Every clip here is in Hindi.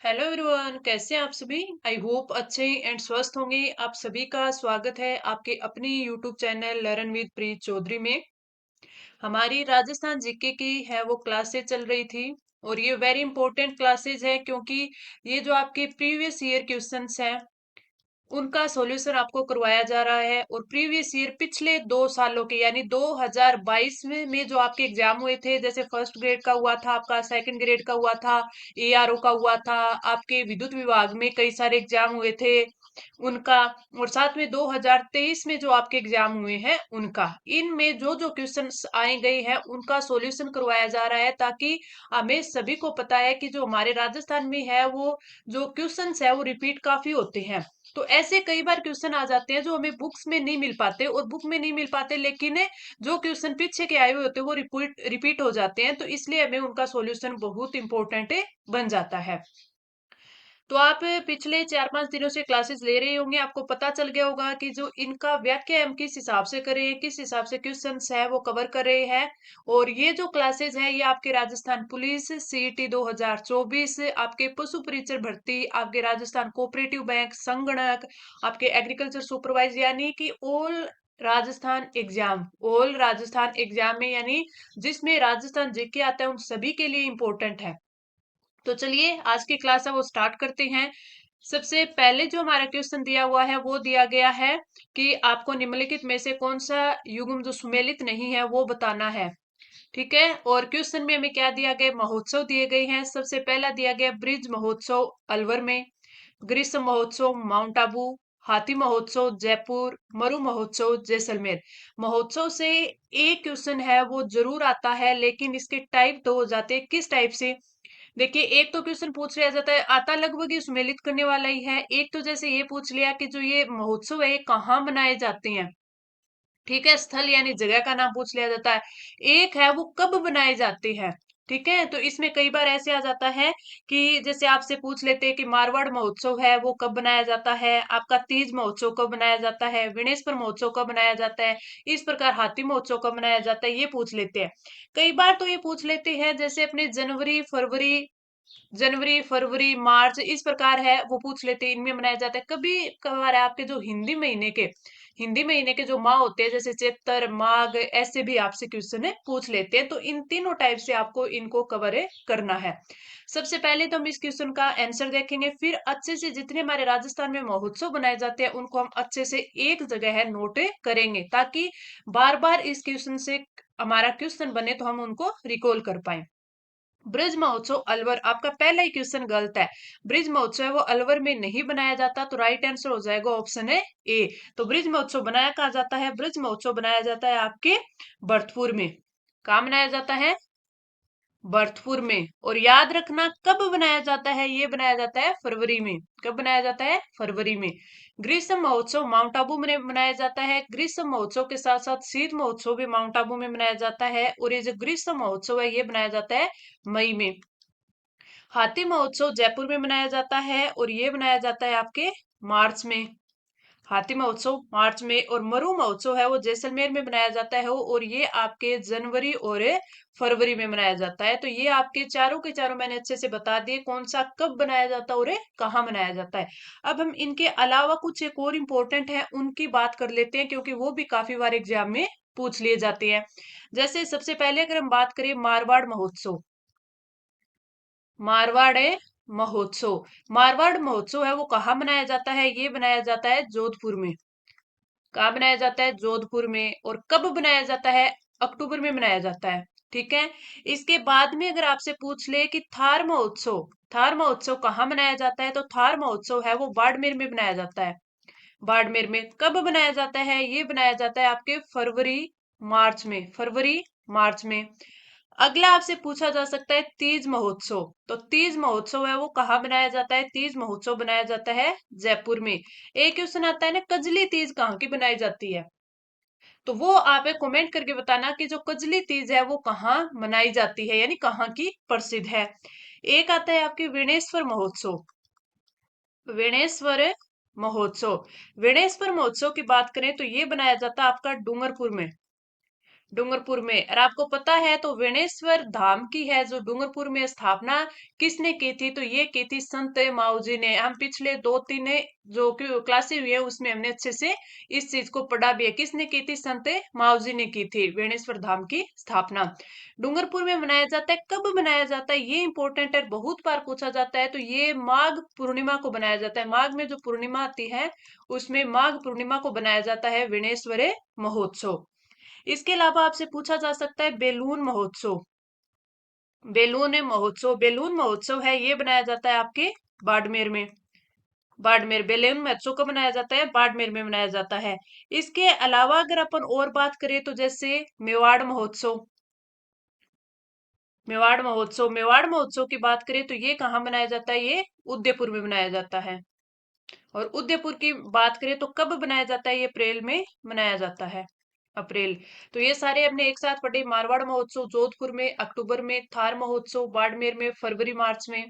हेलो एवरीवन, कैसे हैं आप सभी। आई होप अच्छे एंड स्वस्थ होंगे। आप सभी का स्वागत है आपके अपनी यूट्यूब चैनल लर्न विद प्रीत चौधरी में। हमारी राजस्थान जीके की है वो क्लासेस चल रही थी और ये वेरी इंपॉर्टेंट क्लासेस है क्योंकि ये जो आपके प्रीवियस ईयर क्वेश्चंस हैं उनका सॉल्यूशन आपको करवाया जा रहा है। और प्रीवियस ईयर पिछले 2 सालों के यानी 2022 में जो आपके एग्जाम हुए थे, जैसे फर्स्ट ग्रेड का हुआ था, आपका सेकंड ग्रेड का हुआ था, एआरओ का हुआ था, आपके विद्युत विभाग में कई सारे एग्जाम हुए थे उनका, और साथ में 2023 में जो आपके एग्जाम हुए हैं उनका, इनमें जो जो क्वेश्चन आए गए हैं उनका सॉल्यूशन करवाया जा रहा है, ताकि हमें सभी को पता है कि जो हमारे राजस्थान में है वो जो क्वेश्चंस है वो रिपीट काफी होते हैं। तो ऐसे कई बार क्वेश्चन आ जाते हैं जो हमें बुक्स में नहीं मिल पाते, और बुक में नहीं मिल पाते लेकिन जो क्वेश्चन पीछे के आए हुए होते हैं वो रिपीट रिपीट हो जाते हैं, तो इसलिए हमें उनका सॉल्यूशन बहुत इंपॉर्टेंट बन जाता है। तो आप पिछले 4-5 दिनों से क्लासेस ले रहे होंगे, आपको पता चल गया होगा कि जो इनका व्याख्या हम किस हिसाब से करें, किस हिसाब से क्वेश्चंस है वो कवर कर रहे हैं। और ये जो क्लासेस है ये आपके राजस्थान पुलिस सीईटी 2024, आपके पशु परीक्षण भर्ती, आपके राजस्थान कोऑपरेटिव बैंक, संगणक, आपके एग्रीकल्चर सुपरवाइजर, यानी कि ऑल राजस्थान एग्जाम में, यानी जिसमें राजस्थान जीके आता है उन सभी के लिए इम्पोर्टेंट है। तो चलिए आज की क्लास है वो स्टार्ट करते हैं। सबसे पहले जो हमारा क्वेश्चन दिया हुआ है वो दिया गया है कि आपको निम्नलिखित में से कौन सा युग्म जो सुमेलित नहीं है वो बताना है। ठीक है, और क्वेश्चन में हमें क्या दिया गया, महोत्सव दिए गए हैं। सबसे पहला दिया गया ब्रिज महोत्सव अलवर में, ग्रीष्म महोत्सव माउंट आबू, हाथी महोत्सव जयपुर, मरु महोत्सव जैसलमेर। महोत्सव से एक क्वेश्चन है वो जरूर आता है, लेकिन इसके टाइप दो हो जाते हैं। किस टाइप से, देखिए, एक तो क्वेश्चन पूछ लिया जाता है, आता लगभग ये सुमेलित करने वाला ही है। एक तो जैसे ये पूछ लिया कि जो ये महोत्सव है ये कहाँ मनाए जाते हैं। ठीक है, स्थल यानी जगह का नाम पूछ लिया जाता है। एक है वो कब बनाए जाते हैं। ठीक है, तो इसमें कई बार ऐसे आ जाता है कि जैसे आपसे पूछ लेते हैं कि मारवाड़ महोत्सव है वो कब बनाया जाता है, आपका तीज महोत्सव कब बनाया जाता है, विनेश्वर महोत्सव कब बनाया जाता है, इस प्रकार हाथी महोत्सव कब मनाया जाता है, ये पूछ लेते हैं। कई बार तो ये पूछ लेते हैं जैसे अपने जनवरी फरवरी मार्च इस प्रकार है वो पूछ लेते हैं, इनमें मनाया जाता है। कभी कभार है आपके जो हिंदी महीने के जो माह होते हैं, जैसे चैत्र माघ, ऐसे भी आपसे क्वेश्चन है पूछ लेते हैं। तो इन तीनों टाइप से आपको इनको कवर करना है। सबसे पहले तो हम इस क्वेश्चन का आंसर देखेंगे, फिर अच्छे से जितने हमारे राजस्थान में महोत्सव बनाए जाते हैं उनको हम अच्छे से एक जगह है नोट करेंगे, ताकि बार बार इस क्वेश्चन से हमारा क्वेश्चन बने तो हम उनको रिकॉल कर पाए। ब्रज महोत्सव अलवर, आपका पहला ही क्वेश्चन गलत है। ब्रिज महोत्सव है वो अलवर में नहीं बनाया जाता, तो राइट आंसर हो जाएगा ऑप्शन है ए। तो ब्रिज महोत्सव बनाया कहाँ जाता है, ब्रज महोत्सव बनाया जाता है आपके भरतपुर में। कहाँ बनाया जाता है, भरतपुर में। और याद रखना कब बनाया जाता है, ये बनाया जाता है फरवरी में। कब बनाया जाता है, फरवरी में। ग्रीष्म महोत्सव माउंट आबू में मनाया जाता है। ग्रीष्म महोत्सव के साथ साथ शीत महोत्सव भी माउंट आबू में मनाया जाता है, और ये जो ग्रीष्म महोत्सव है ये बनाया जाता है मई में। हाथी महोत्सव जयपुर में मनाया जाता है, और ये मनाया जाता है आपके मार्च में। हाथी महोत्सव मार्च में। और मरु महोत्सव है वो जैसलमेर में मनाया जाता है, और ये आपके जनवरी और फरवरी में मनाया जाता है। तो ये आपके चारों के चारों मैंने अच्छे से बता दिए कौन सा कब बनाया जाता है और कहाँ मनाया जाता है। अब हम इनके अलावा कुछ एक और इम्पोर्टेंट है उनकी बात कर लेते हैं, क्योंकि वो भी काफी बार एग्जाम में पूछ लिए जाते हैं। जैसे सबसे पहले अगर हम बात करें मारवाड़ महोत्सव, मारवाड़ महोत्सव, मारवाड़ महोत्सव है वो कहाँ मनाया जाता है, ये बनाया जाता है जोधपुर में। कहाँ बनाया जाता है, जोधपुर में। और कब बनाया जाता है, अक्टूबर में मनाया जाता है। ठीक है, इसके बाद में अगर आपसे पूछ ले कि थार महोत्सव, थार महोत्सव कहाँ मनाया जाता है, तो थार महोत्सव है वो बाड़मेर में बनाया जाता है। बाड़मेर में। कब बनाया जाता है, ये बनाया जाता है आपके फरवरी मार्च में। अगला आपसे पूछा जा सकता है तीज महोत्सव, तो तीज महोत्सव है वो कहाँ बनाया जाता है, तीज महोत्सव बनाया जाता है जयपुर में। एक क्वेश्चन आता है ना, कजली तीज कहाँ की बनाई जाती है, तो वो आप कमेंट करके बताना कि जो कजली तीज है वो कहाँ मनाई जाती है, यानी कहाँ की प्रसिद्ध है। एक आता है आपके विनेश्वर महोत्सव, विनेश्वर महोत्सव। विनेश्वर महोत्सव की बात करें तो ये बनाया जाता है आपका डूंगरपुर में। डूंगरपुर में। और आपको पता है तो वेणेश्वर धाम की है जो डूंगरपुर में स्थापना किसने की थी, तो ये की थी संत माऊजी ने। हम पिछले 2-3 जो क्लासेस हुई है उसमें हमने अच्छे से इस चीज को पढ़ा भी है। किसने की थी, संत माऊजी ने की थी वेणेश्वर धाम की स्थापना। डूंगरपुर में मनाया जाता है, कब मनाया जाता है ये इंपॉर्टेंट है, बहुत बार पूछा जाता है। तो ये माघ पूर्णिमा को बनाया जाता है। माघ में जो पूर्णिमा आती है उसमें माघ पूर्णिमा को बनाया जाता है वेणेश्वर महोत्सव। इसके अलावा आपसे पूछा जा सकता है बेलून महोत्सव। बेलून महोत्सव है, ये बनाया जाता है आपके बाड़मेर में। बाड़मेर बेलून महोत्सव कब मनाया जाता है, बाड़मेर में मनाया जाता है। इसके अलावा अगर अपन और बात करें तो जैसे मेवाड़ महोत्सव। मेवाड़ महोत्सव की बात करें तो ये कहाँ मनाया जाता है, ये उदयपुर में मनाया जाता है। और उदयपुर की बात करें तो कब मनाया जाता है, ये अप्रैल में मनाया जाता है, अप्रैल। तो ये सारे अपने एक साथ पढ़े। मारवाड़ महोत्सव जोधपुर में अक्टूबर में, थार महोत्सव बाड़मेर में फरवरी मार्च में,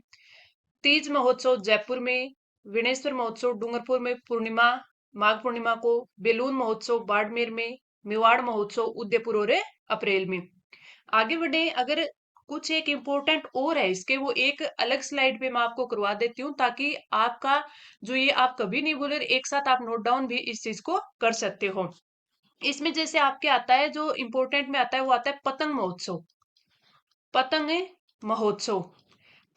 तीज महोत्सव जयपुर में, विनेश्वर महोत्सव डूंगरपुर में पूर्णिमा माघ पूर्णिमा को, बेलून महोत्सव बाड़मेर में, मेवाड़ महोत्सव उदयपुर और अप्रैल में। आगे बढ़े, अगर कुछ एक इम्पोर्टेंट और है इसके, वो एक अलग स्लाइड पे मैं आपको करवा देती हूँ ताकि आपका जो ये आप कभी नहीं भूले, एक साथ आप नोट डाउन भी इस चीज को कर सकते हो। इसमें जैसे आपके आता है जो इम्पोर्टेंट में आता है वो आता है पतंग महोत्सव। पतंग महोत्सव,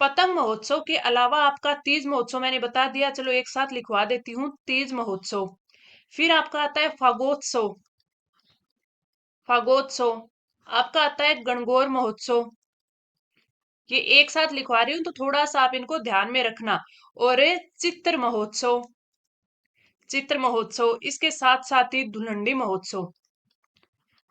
पतंग महोत्सव के अलावा आपका तीज महोत्सव मैंने बता दिया, चलो एक साथ लिखवा देती हूँ, तीज महोत्सव। फिर आपका आता है फागोत्सव। फागोत्सव आपका आता है गणगौर महोत्सव। ये एक साथ लिखवा रही हूँ तो थोड़ा सा आप इनको ध्यान में रखना। और चित्र महोत्सव, चित्र महोत्सव, इसके साथ साथ ही धुलंडी महोत्सव।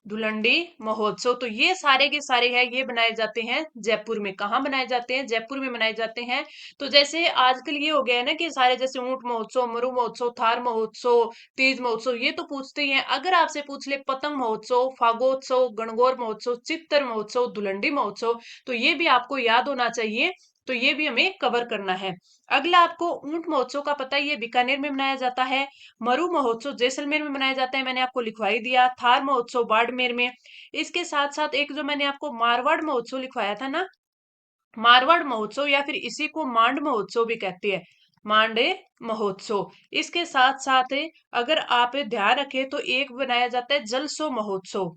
धुलंडी महोत्सव, तो ये सारे के सारे हैं, ये बनाए जाते हैं जयपुर में। कहाँ बनाए जाते हैं, जयपुर में बनाए जाते हैं। तो जैसे आजकल ये हो गया है ना कि सारे जैसे ऊंट महोत्सव, मरु महोत्सव, थार महोत्सव, तीज महोत्सव, ये तो पूछते ही हैं। अगर आपसे पूछ ले पतंग महोत्सव, फागोत्सव, गणगौर महोत्सव, चित्तर महोत्सव, धुलंडी महोत्सव, तो ये भी आपको याद होना चाहिए। तो ये भी हमें कवर करना है। अगला आपको ऊंट महोत्सव का पता है, ये बीकानेर में मनाया जाता है। मरु महोत्सव जैसलमेर में मनाया जाता है, मैंने आपको लिखवाई दिया। थार महोत्सव बाड़मेर में। इसके साथ साथ एक जो मैंने आपको मारवाड़ महोत्सव लिखवाया था ना, मारवाड़ महोत्सव या फिर इसी को मांड महोत्सव भी कहते हैं, मांडे महोत्सव। इसके साथ साथ अगर आप ध्यान रखें तो एक बनाया जाता है जलसो महोत्सव।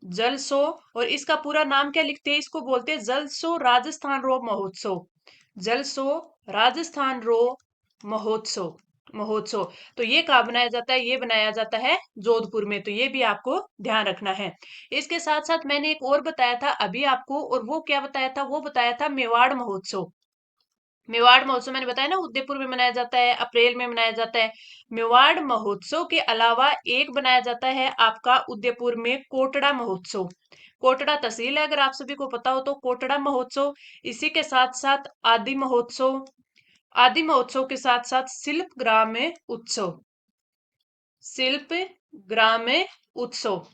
जलसो, और इसका पूरा नाम क्या लिखते हैं, इसको बोलते हैं जलसो राजस्थान रो महोत्सव। जलसो राजस्थान रो महोत्सव, महोत्सव। तो ये कहाँ बनाया जाता है, ये बनाया जाता है जोधपुर में। तो ये भी आपको ध्यान रखना है। इसके साथ साथ मैंने एक और बताया था अभी आपको, और वो क्या बताया था, वो बताया था मेवाड़ महोत्सव। मेवाड़ महोत्सव मैंने बताया ना उदयपुर में मनाया जाता है, अप्रैल में मनाया जाता है। मेवाड़ महोत्सव के अलावा एक बनाया जाता है आपका उदयपुर में कोटड़ा महोत्सव। कोटड़ा तहसील है, अगर आप सभी को पता हो तो कोटड़ा महोत्सव। इसी के साथ साथ आदि महोत्सव, आदि महोत्सव के साथ साथ शिल्प ग्राम उत्सव, शिल्प ग्राम उत्सव,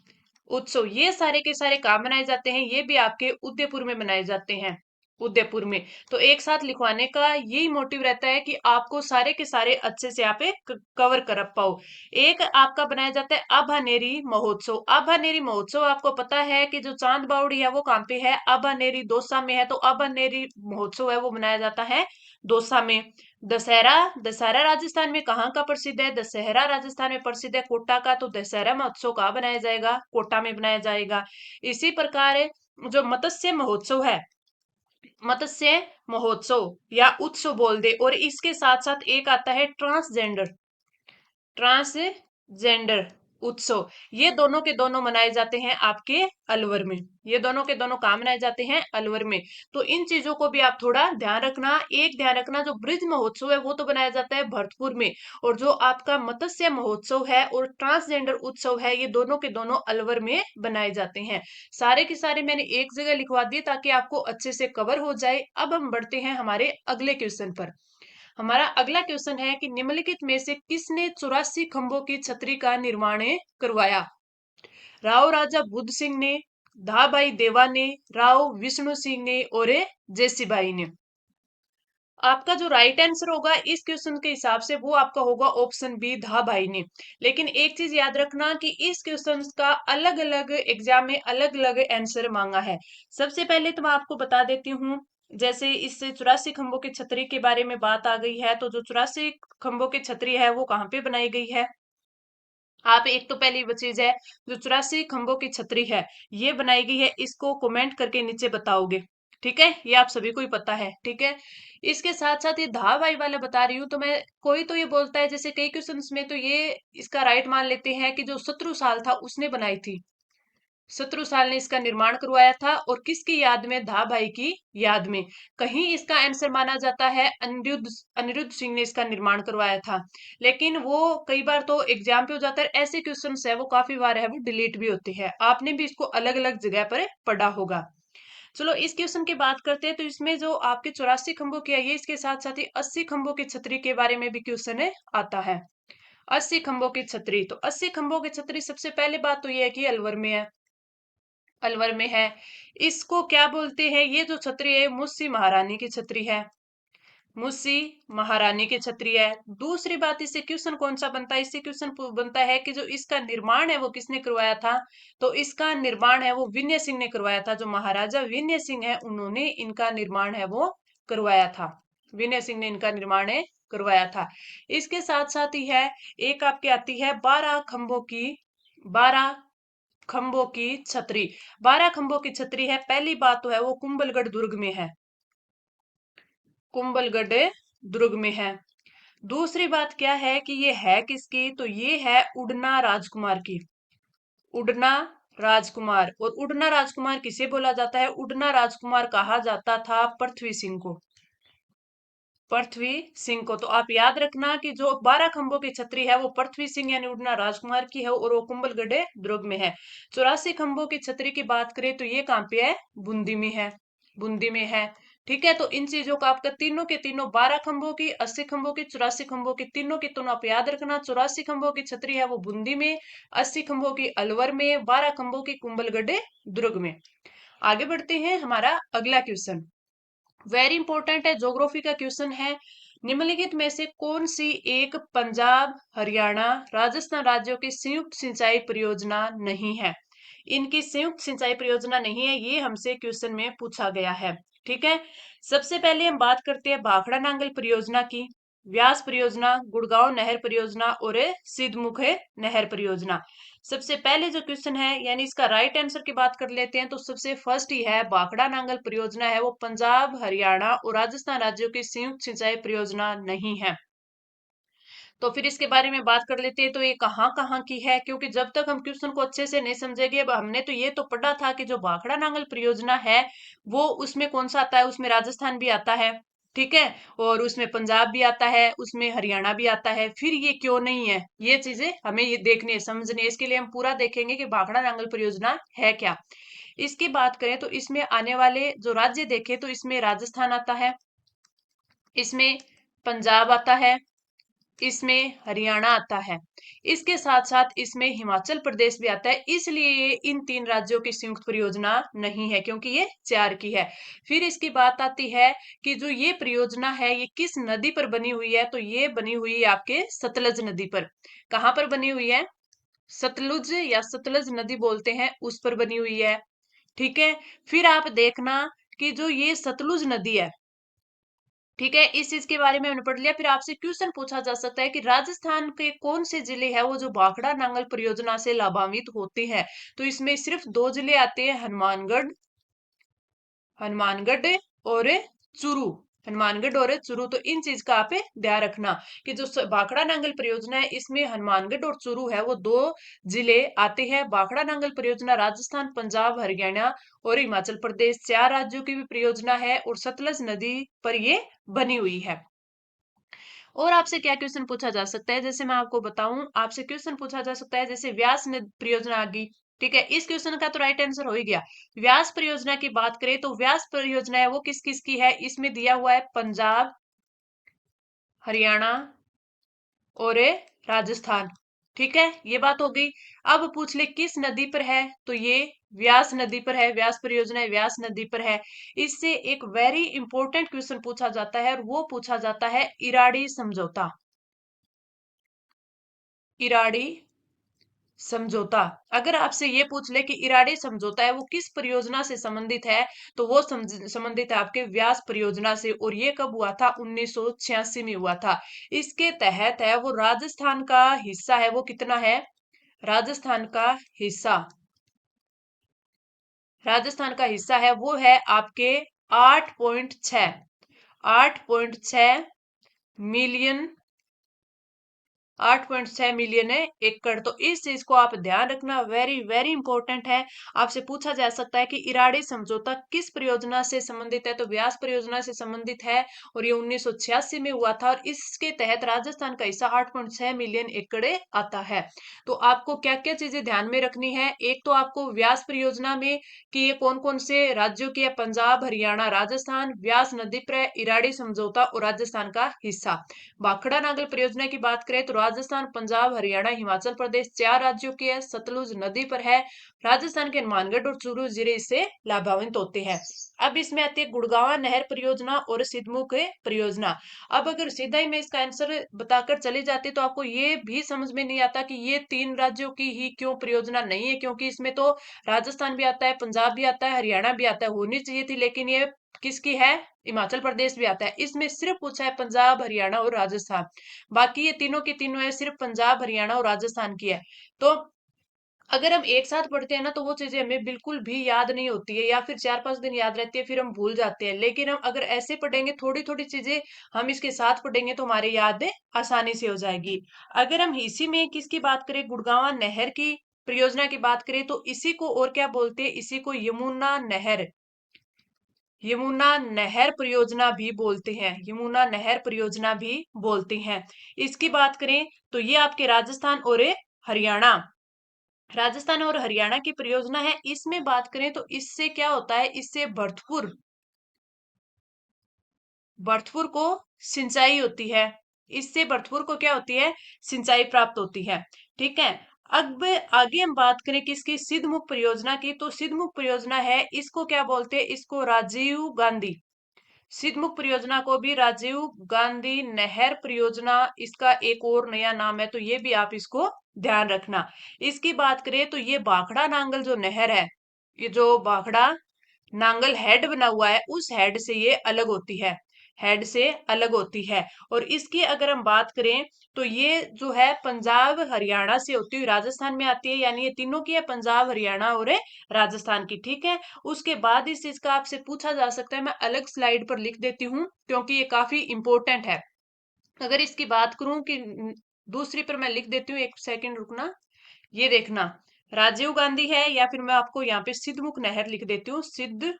उत्सव, ये सारे के सारे काम मनाए जाते हैं, ये भी आपके उदयपुर में मनाए जाते हैं, उदयपुर में। तो एक साथ लिखवाने का यही मोटिव रहता है कि आपको सारे के सारे अच्छे से यहाँ पे कवर कर पाओ। एक आपका बनाया जाता है अभानेरी महोत्सव। अभानेरी महोत्सव आपको पता है कि जो चांद बावड़ी है वो कहाँ पे है, अभानेरी दौसा में है। तो अभानेरी महोत्सव है वो मनाया जाता है दौसा में। दशहरा, दशहरा राजस्थान में कहाँ का प्रसिद्ध है, दशहरा राजस्थान में प्रसिद्ध है कोटा का। तो दशहरा महोत्सव कहाँ बनाया जाएगा, कोटा में बनाया जाएगा। इसी प्रकार जो मत्स्य महोत्सव है, मत्स्य महोत्सव या उत्सव बोल दे, और इसके साथ साथ एक आता है ट्रांसजेंडर, ट्रांसजेंडर उत्सव। ये दोनों के दोनों मनाए जाते हैं आपके अलवर में। ये दोनों के दोनों कहाँ मनाए जाते हैं, अलवर में। तो इन चीजों को भी आप थोड़ा ध्यान रखना। एक ध्यान रखना, जो ब्रिज महोत्सव है वो तो बनाया जाता है भरतपुर में, और जो आपका मत्स्य महोत्सव है और ट्रांसजेंडर उत्सव है, ये दोनों के दोनों अलवर में बनाए जाते हैं। सारे के सारे मैंने एक जगह लिखवा दिए ताकि आपको अच्छे से कवर हो जाए। अब हम बढ़ते हैं हमारे अगले क्वेश्चन पर। हमारा अगला क्वेश्चन है कि निम्नलिखित में से किसने 84 खंभों की छतरी का निर्माण करवाया। राव राजा बुद्ध सिंह ने, धाबाई देवा ने, राव विष्णु सिंह ने और जयसिबाई ने। आपका जो राइट आंसर होगा इस क्वेश्चन के हिसाब से वो आपका होगा ऑप्शन बी, धा भाई ने। लेकिन एक चीज याद रखना कि इस क्वेश्चन का अलग अलग एग्जाम में अलग अलग आंसर मांगा है। सबसे पहले तो मैं आपको बता देती हूँ, जैसे इस 84 खंभों की छतरी के बारे में बात आ गई है, तो जो 84 खंभों की छतरी है वो कहाँ पे बनाई गई है। आप एक तो पहली वो चीज है, जो 84 खंभों की छतरी है ये बनाई गई है, इसको कमेंट करके नीचे बताओगे। ठीक है, ये आप सभी को ही पता है। ठीक है, इसके साथ साथ ये धा भाई वाला बता रही हूँ, तो मैं कोई तो ये बोलता है, जैसे कई क्वेश्चंस में तो ये इसका राइट मान लेते हैं कि जो शत्रु साल था उसने बनाई थी, शत्रु साल ने इसका निर्माण करवाया था, और किसकी याद में, धा भाई की याद में। कहीं इसका आंसर माना जाता है अनिरुद्ध, अनिरुद्ध सिंह ने इसका निर्माण करवाया था। लेकिन वो कई बार तो एग्जाम पे हो जाता है, ऐसे क्वेश्चन है वो काफी बार है वो डिलीट भी होते हैं, आपने भी इसको अलग अलग जगह पर पढ़ा होगा। चलो इस क्वेश्चन की बात करते हैं, तो इसमें जो आपके 84 खंभों की है ये, इसके साथ साथ ही 80 खंभों की छतरी के बारे में भी क्वेश्चन है आता है। 80 खंभों की छतरी, तो 80 खंभों की छतरी सबसे पहले बात तो ये है कि अलवर में है, अलवर में है। इसको क्या बोलते हैं, ये जो छतरी है मुस्सी महारानी की छतरी है, मुस्सी महारानी की छतरी है। दूसरी बात, इससे क्वेश्चन कौन सा बनता है, इससे क्वेश्चन बनता है कि जो इसका निर्माण है वो किसने करवाया था, तो इसका निर्माण है वो विनय सिंह ने करवाया था। जो महाराजा विनय सिंह है उन्होंने इनका निर्माण है वो करवाया था, विनय सिंह ने इनका निर्माण है करवाया था। इसके साथ साथ ही है, एक आपकी आती है 12 खंभों की, 12 खंभों की छतरी। 12 खंभों की छतरी है, पहली बात तो है वो कुंभलगढ़ दुर्ग में है, कुंभलगढ़ दुर्ग में है। दूसरी बात क्या है कि ये है किसकी, तो ये है उड़ना राजकुमार की, उड़ना राजकुमार। और उड़ना राजकुमार किसे बोला जाता है, उड़ना राजकुमार कहा जाता था पृथ्वी सिंह को, पृथ्वी सिंह को। तो आप याद रखना कि जो 12 खंभों की छतरी है वो पृथ्वी सिंह यानी उड़ना राजकुमार की है, और वो कुंभलगढ़ दुर्ग में है। 84 खंभों की छतरी की बात करें तो ये कहाँ पे है, बूंदी में है, बूंदी में है। ठीक है, तो इन चीजों का आपका तीनों के तीनों, 12 खंभों की, 80 खंभों की, 84 खंभों की, तीनों के तीनों आप याद रखना। 84 खंभों की छतरी है वो बूंदी में, 80 खंभों की अलवर में, 12 खंभों की कुंभलगढ़ दुर्ग में। आगे बढ़ते हैं, हमारा अगला क्वेश्चन वेरी इंपॉर्टेंट है, ज्योग्राफी का क्वेश्चन है। निम्नलिखित में से कौन सी एक पंजाब, हरियाणा, राजस्थान राज्यों की संयुक्त सिंचाई परियोजना नहीं है। इनकी संयुक्त सिंचाई परियोजना नहीं है, ये हमसे क्वेश्चन में पूछा गया है। ठीक है, सबसे पहले हम बात करते हैं भाखड़ा नांगल परियोजना की, व्यास परियोजना, गुड़गांव नहर परियोजना और सिद्धमुख नहर परियोजना। सबसे पहले जो क्वेश्चन है यानी इसका राइट आंसर की बात कर लेते हैं, तो सबसे फर्स्ट ही है भाखड़ा नांगल परियोजना है वो पंजाब, हरियाणा और राजस्थान राज्यों की संयुक्त सिंचाई परियोजना नहीं है। तो फिर इसके बारे में बात कर लेते हैं, तो ये कहाँ कहाँ की है, क्योंकि जब तक हम क्वेश्चन को अच्छे से नहीं समझेंगे, अब हमने तो ये तो पढ़ा था कि जो भाखड़ा नांगल परियोजना है वो उसमें कौन सा आता है, उसमें राजस्थान भी आता है। ठीक है, और उसमें पंजाब भी आता है, उसमें हरियाणा भी आता है, फिर ये क्यों नहीं है, ये चीजें हमें ये देखनी है, समझनी है। इसके लिए हम पूरा देखेंगे कि भाखड़ा नांगल परियोजना है क्या। इसकी बात करें तो इसमें आने वाले जो राज्य देखे, तो इसमें राजस्थान आता है, इसमें पंजाब आता है, इसमें हरियाणा आता है, इसके साथ साथ इसमें हिमाचल प्रदेश भी आता है। इसलिए ये इन तीन राज्यों की संयुक्त परियोजना नहीं है, क्योंकि ये चार की है। फिर इसकी बात आती है कि जो ये परियोजना है ये किस नदी पर बनी हुई है, तो ये बनी हुई है आपके सतलज नदी पर। कहाँ पर बनी हुई है, सतलुज या सतलज नदी बोलते हैं, उस पर बनी हुई है। ठीक है, फिर आप देखना कि जो ये सतलुज नदी है, ठीक है, इस चीज के बारे में हमने पढ़ लिया। फिर आपसे क्वेश्चन पूछा जा सकता है कि राजस्थान के कौन से जिले हैं वो जो भाखड़ा नांगल परियोजना से लाभान्वित होते हैं, तो इसमें सिर्फ दो जिले आते हैं, हनुमानगढ़, हनुमानगढ़ और चूरू, हनुमानगढ़ और चूरू। तो इन चीज का आप ध्यान रखना कि जो भाखड़ा नांगल परियोजना है इसमें हनुमानगढ़ और चूरू है वो दो जिले आते हैं। भाखड़ा नांगल परियोजना राजस्थान, पंजाब, हरियाणा और हिमाचल प्रदेश चार राज्यों की भी परियोजना है, और सतलज नदी पर ये बनी हुई है। और आपसे क्या क्वेश्चन पूछा जा सकता है, जैसे मैं आपको बताऊं, आपसे क्वेश्चन पूछा जा सकता है जैसे व्यास परियोजना आ गई। ठीक है, इस क्वेश्चन का तो राइट आंसर हो ही गया। व्यास परियोजना की बात करें तो व्यास परियोजना है वो किस किस की है, इसमें दिया हुआ है पंजाब, हरियाणा और राजस्थान। ठीक है, ये बात हो गई। अब पूछ ले किस नदी पर है, तो ये व्यास नदी पर है, व्यास परियोजना व्यास नदी पर है। इससे एक वेरी इंपॉर्टेंट क्वेश्चन पूछा जाता है और वो पूछा जाता है इराड़ी समझौता। इराड़ी समझौता। अगर आपसे ये पूछ ले कि इराड़ी समझौता है वो किस परियोजना से संबंधित है, तो वो संबंधित है आपके व्यास परियोजना से, और ये कब हुआ था, 1986 में हुआ था। इसके तहत है वो राजस्थान का हिस्सा है, वो कितना है, राजस्थान का हिस्सा, राजस्थान का हिस्सा है वो है आपके 8.6, 8.6 मिलियन, 8.6 मिलियन है एकड़। तो इस चीज को आप ध्यान रखना, वेरी वेरी इंपॉर्टेंट है। आपसे पूछा जा सकता है कि इराड़ी समझौता किस परियोजना से संबंधित है, तो व्यास परियोजना से संबंधित है, और ये 1986 में हुआ था, और इसके तहत राजस्थान का हिस्सा 8.6 मिलियन एकड़ आता है। तो आपको क्या क्या चीजें ध्यान में रखनी है, एक तो आपको व्यास परियोजना में कि ये कौन कौन से राज्यों की है, पंजाब, हरियाणा, राजस्थान, व्यास नदी पर है, इराड़ी समझौता और राजस्थान का हिस्सा। भाखड़ा नागल परियोजना की बात करें तो राजस्थान, पंजाब, हरियाणा, हिमाचल प्रदेश 4 राज्यों की है, सतलुज नदी पर है। राजस्थान के हनुमानगढ़ और चूरू जिले इससे लाभान्वित होते हैं। अब इसमें आती है गुड़गांव नहर परियोजना और सिद्धमुख परियोजना। अब अगर सीधा ही मैं इसका आंसर बताकर चली जाती तो आपको ये भी समझ में नहीं आता कि ये 3 राज्यों की ही क्यों परियोजना नहीं है, क्योंकि इसमें तो राजस्थान भी आता है, पंजाब भी आता है, हरियाणा भी आता है, होनी चाहिए थी, लेकिन ये किसकी है, हिमाचल प्रदेश भी आता है। इसमें सिर्फ पूछा है पंजाब, हरियाणा और राजस्थान। बाकी ये तीनों की तीनों है, सिर्फ पंजाब, हरियाणा और राजस्थान की है। तो अगर हम एक साथ पढ़ते हैं ना तो वो चीजें हमें बिल्कुल भी याद नहीं होती है, या फिर 4-5 दिन याद रहती है फिर हम भूल जाते हैं। लेकिन हम अगर ऐसे पढ़ेंगे, थोड़ी थोड़ी चीजें हम इसके साथ पढ़ेंगे तो हमारी याद आसानी से हो जाएगी। अगर हम इसी में किसकी बात करें, गुड़गांव नहर की परियोजना की बात करें, तो इसी को और क्या बोलते हैं, इसी को यमुना नहर, यमुना नहर परियोजना भी बोलते हैं, यमुना नहर परियोजना भी बोलते हैं। इसकी बात करें तो ये आपके राजस्थान और हरियाणा, राजस्थान और हरियाणा की परियोजना है। इसमें बात करें तो इससे क्या होता है, इससे भरतपुर, भरतपुर को सिंचाई होती है, इससे भरतपुर को क्या होती है, सिंचाई प्राप्त होती है। ठीक है। अब आगे हम बात करें किसकी, सिद्धमुख परियोजना की, तो सिद्धमुख परियोजना है, इसको क्या बोलते हैं, इसको राजीव गांधी, सिद्धमुख परियोजना को भी राजीव गांधी नहर परियोजना इसका एक और नया नाम है, तो ये भी आप इसको ध्यान रखना। इसकी बात करें तो ये भाखड़ा नांगल जो नहर है, ये जो भाखड़ा नांगल हेड बना हुआ है उस हेड से ये अलग होती है, हेड से अलग होती है। और इसकी अगर हम बात करें तो ये जो है पंजाब हरियाणा से होती हुई राजस्थान में आती है, यानी ये तीनों की है, पंजाब, हरियाणा और राजस्थान की। ठीक है। उसके बाद इस चीज का आपसे पूछा जा सकता है, मैं अलग स्लाइड पर लिख देती हूँ क्योंकि ये काफी इंपॉर्टेंट है। अगर इसकी बात करूं कि दूसरी पर मैं लिख देती हूँ, एक सेकंड रुकना, ये देखना, राजीव गांधी है, या फिर मैं आपको यहाँ पे सिद्धमुख नहर लिख देती हूँ, सिद्ध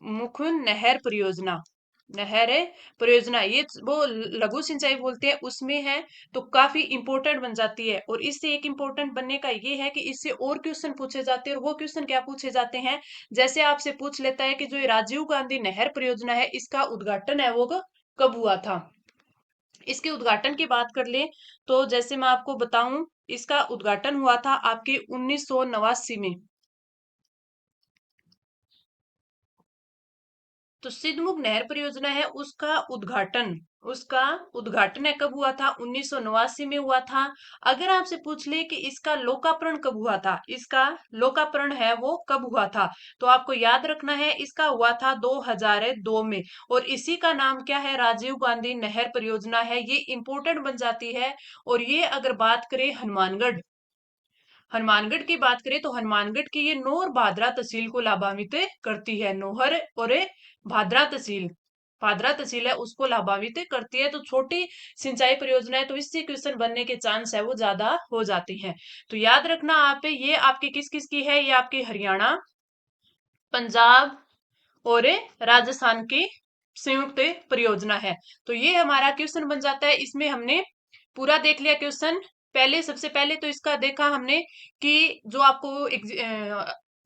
मुख नहर परियोजना, नहर है परियोजना, ये वो लघु सिंचाई बोलते हैं उसमें है, तो काफी इंपॉर्टेंट बन जाती है। और इससे एक इंपॉर्टेंट बनने का ये है कि इससे और क्वेश्चन पूछे जाते हैं, और वो क्वेश्चन क्या पूछे जाते हैं, जैसे आपसे पूछ लेता है कि जो ये राजीव गांधी नहर परियोजना है इसका उद्घाटन है वो कब हुआ था। इसके उद्घाटन की बात कर ले तो जैसे मैं आपको बताऊं, इसका उद्घाटन हुआ था आपके 1989 में। तो सिद्धमुख नहर परियोजना है, उसका उद्घाटन है कब हुआ था, 1989 में हुआ था। अगर आपसे पूछ ले कि इसका लोकार्पण कब हुआ था, इसका लोकार्पण है वो कब हुआ था, तो आपको याद रखना है इसका हुआ था 2002 में। और इसी का नाम क्या है, राजीव गांधी नहर परियोजना है, ये इंपॉर्टेंट बन जाती है। और ये अगर बात करें हनुमानगढ़, हनुमानगढ़ की बात करें तो हनुमानगढ़ की ये नौर भादरा तहसील को लाभान्वित करती है, नौहर और भादरा तहसील, भादरा तहसील है उसको लाभान्वित करती है। तो छोटी सिंचाई परियोजना है तो इससे क्वेश्चन बनने के चांस है वो ज्यादा हो जाते हैं। तो याद रखना आप, ये आपकी किस किस की है, ये आपकी हरियाणा, पंजाब और राजस्थान की संयुक्त परियोजना है। तो ये हमारा क्वेश्चन बन जाता है। इसमें हमने पूरा देख लिया क्वेश्चन। पहले सबसे पहले तो इसका देखा हमने कि जो आपको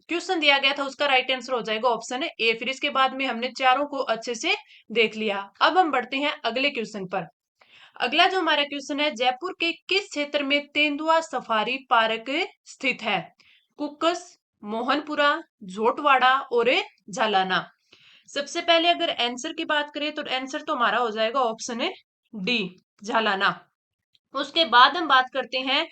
क्वेश्चन दिया गया था उसका राइट आंसर हो जाएगा ऑप्शन ए। फिर इसके बाद में हमने चारों को अच्छे से देख लिया। अब हम बढ़ते हैं अगले क्वेश्चन पर। अगला जो हमारा क्वेश्चन है, जयपुर के किस क्षेत्र में तेंदुआ सफारी पार्क स्थित है? कुक्कस, मोहनपुरा, झोटवाड़ा और झालाना। सबसे पहले अगर आंसर की बात करें तो आंसर तो हमारा हो जाएगा ऑप्शन है डी, झालाना। उसके बाद हम बात करते हैं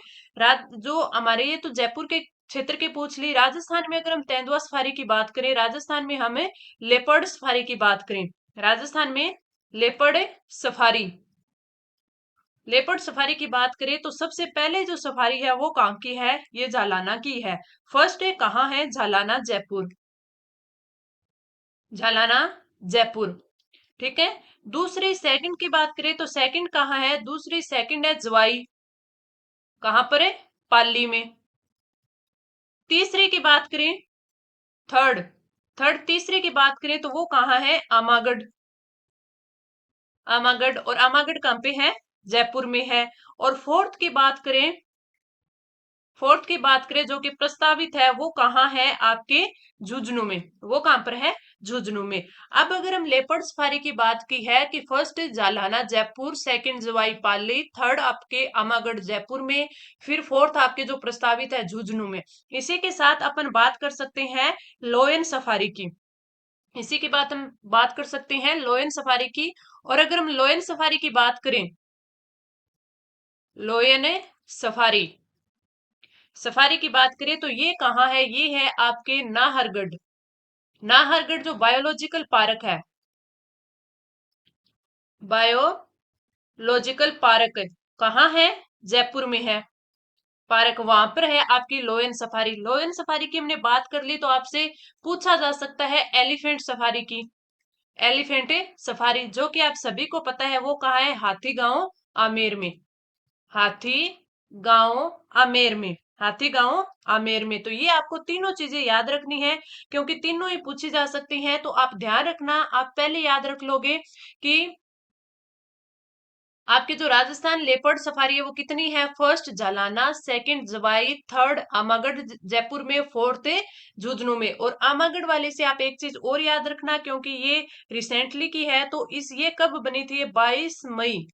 जो हमारे, ये तो जयपुर के क्षेत्र की पूछ ली। राजस्थान में अगर हम तेंदुआ सफारी की बात करें, राजस्थान में हमें लेपर्ड सफारी की बात करें, राजस्थान में लेपर्ड सफारी, लेपर्ड सफारी की बात करें तो सबसे पहले जो सफारी है वो कहाँ की है? ये झालाना की है। फर्स्ट है कहाँ है? झालाना जयपुर, झालाना जयपुर। ठीक है। दूसरी सेकंड की बात करें तो सेकंड कहाँ है? दूसरी सेकंड है जवाई, कहां पर है? पाली में। तीसरे की बात करें, थर्ड, थर्ड तीसरे की बात करें तो वो कहाँ है? आमागढ़, आमागढ़। और आमागढ़ कहां पे है? जयपुर में है। और फोर्थ की बात करें, फोर्थ की बात करें जो कि प्रस्तावित है वो कहाँ है? आपके झुंझुनू में। वो कहां पर है? झुंझुनू में। अब अगर हम लेपर्ड सफारी की बात की है कि फर्स्ट जालाना जयपुर, सेकंड जवाई पाली, थर्ड आपके आमागढ़ जयपुर में, फिर फोर्थ आपके जो प्रस्तावित है झुंझुनू में। इसी के साथ अपन बात कर सकते हैं लोयन सफारी की, इसी की बात हम बात कर सकते हैं लोयन सफारी की। और अगर हम लोयन सफारी की बात करें, लोयन सफारी, सफारी की बात करें तो ये कहाँ है? ये है आपके नाहरगढ़, नाहरगढ़ जो बायोलॉजिकल पार्क है, बायोलॉजिकल पार्क कहाँ है? जयपुर में है पार्क, वहां पर है आपकी लोयन सफारी। लोयन सफारी की हमने बात कर ली तो आपसे पूछा जा सकता है एलिफेंट सफारी की, एलिफेंट सफारी जो कि आप सभी को पता है वो कहाँ है? हाथी गांव आमेर में, हाथी गांव आमेर में, हाथी गांव आमेर में। तो ये आपको तीनों चीजें याद रखनी है क्योंकि तीनों ही पूछी जा सकती हैं। तो आप ध्यान रखना, आप पहले याद रख लोगे कि आपके जो राजस्थान लेपर्ड सफारी है वो कितनी है? फर्स्ट जालाना, सेकंड जवाई, थर्ड आमागढ़ जयपुर में, फोर्थ है झुंझुनू में। और आमागढ़ वाले से आप एक चीज और याद रखना क्योंकि ये रिसेंटली की है, तो इस ये कब बनी थी? 22 मई,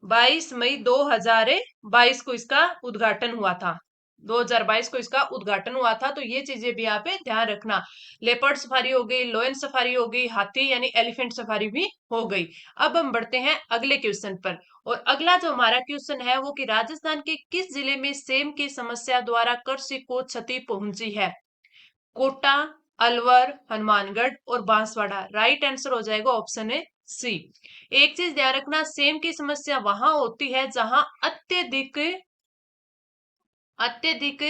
22 मई 2022 को इसका उद्घाटन हुआ था, 2022 को इसका उद्घाटन हुआ था। तो ये चीजें भी यहाँ पे ध्यान रखना। लेपर्ड सफारी हो गई, लोयन सफारी हो गई, हाथी यानी एलिफेंट सफारी भी हो गई। अब हम बढ़ते हैं अगले क्वेश्चन पर। और अगला जो हमारा क्वेश्चन है वो कि राजस्थान के किस जिले में सेम की समस्या द्वारा कृषि को क्षति पहुंची है? कोटा, अलवर, हनुमानगढ़ और बांसवाड़ा। राइट आंसर हो जाएगा ऑप्शन है सी। एक चीज ध्यान रखना, सेम की समस्या वहां होती है जहां अत्यधिक, अत्यधिक